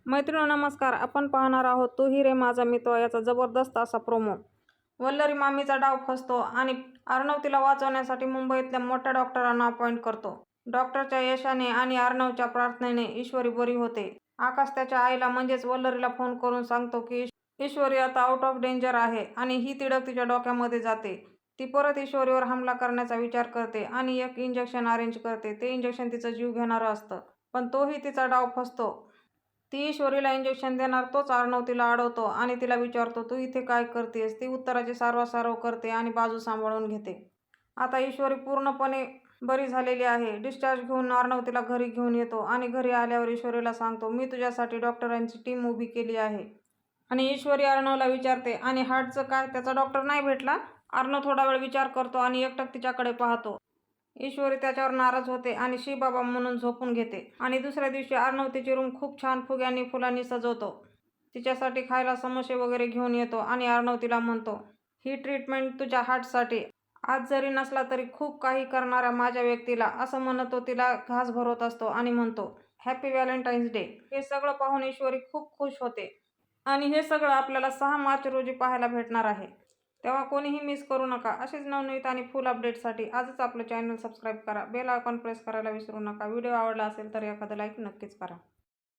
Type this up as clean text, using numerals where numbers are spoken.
मैत्रिणींनो नमस्कार. आपण पाहणार आहोत तू ही रे माझा मित्र याचा जबरदस्त असा प्रोमो. वल्लरी मामीचा डाव फसतो आणि अर्णव तिला वाचवण्यासाठी मुंबईतल्या मोठ्या डॉक्टरांना अपॉइंट करतो. डॉक्टरच्या यशाने आणि अर्णवच्या प्रार्थनेने ईश्वरी बरी होते. आकाश त्याच्या आईला म्हणजेच वल्लरीला फोन करून सांगतो की ईश्वरी आता आउट ऑफ डेंजर आहे आणि ही तिडक तिच्या डोक्यामध्ये जाते. ती परत ईश्वरीवर हमला करण्याचा विचार करते आणि एक इंजेक्शन अरेंज करते. ते इंजेक्शन तिचा जीव घेणारं असतं, पण तोही तिचा डाव फसतो. ती ईश्वरीला इंजेक्शन देणार तोच अर्णव तिला अडवतो आणि तिला विचारतो, तू इथे काय करतेस? ती उत्तराची सारवासारव करते आणि बाजू सांभाळून घेते. आता ईश्वरी पूर्णपणे बरी झालेली आहे. डिस्चार्ज घेऊन अर्णव तिला घरी घेऊन येतो आणि घरी आल्यावर ईश्वरीला सांगतो, मी तुझ्यासाठी डॉक्टरांची टीम उभी केली आहे. आणि ईश्वरी अर्णवला विचारते, आणि हार्टचं काय? त्याचा डॉक्टर नाही भेटला? अर्णव थोडा वेळ विचार करतो आणि एकटक तिच्याकडे पाहतो. ईश्वरी त्याच्यावर नाराज होते आणि शी बाबा म्हणून झोपून घेते. आणि दुसऱ्या दिवशी अर्णव तिची रूम खूप छान फुग्यांनी फुलांनी सजवतो. तिच्यासाठी खायला समोसे वगैरे घेऊन येतो आणि अर्णव तिला म्हणतो, ही ट्रीटमेंट तुझ्या हार्टसाठी. आज जरी नसला तरी खूप काही करणाऱ्या माझ्या व्यक्तीला, असं म्हणत तो तिला घास भरवत असतो आणि म्हणतो, हॅपी व्हॅलेंटाईन्स डे. हे सगळं पाहून ईश्वरी खूप खुश होते. आणि हे सगळं आपल्याला 6 मार्च रोजी पाहायला भेटणार आहे. तेव्हा कोणीही मिस करू नका. असेच नवनवीन आणि फुल अपडेटसाठी आजच आपलं चॅनल सबस्क्राईब करा. बेल आयकॉन प्रेस करायला विसरू नका. व्हिडिओ आवडला असेल तर एखादं लाईक नक्कीच करा.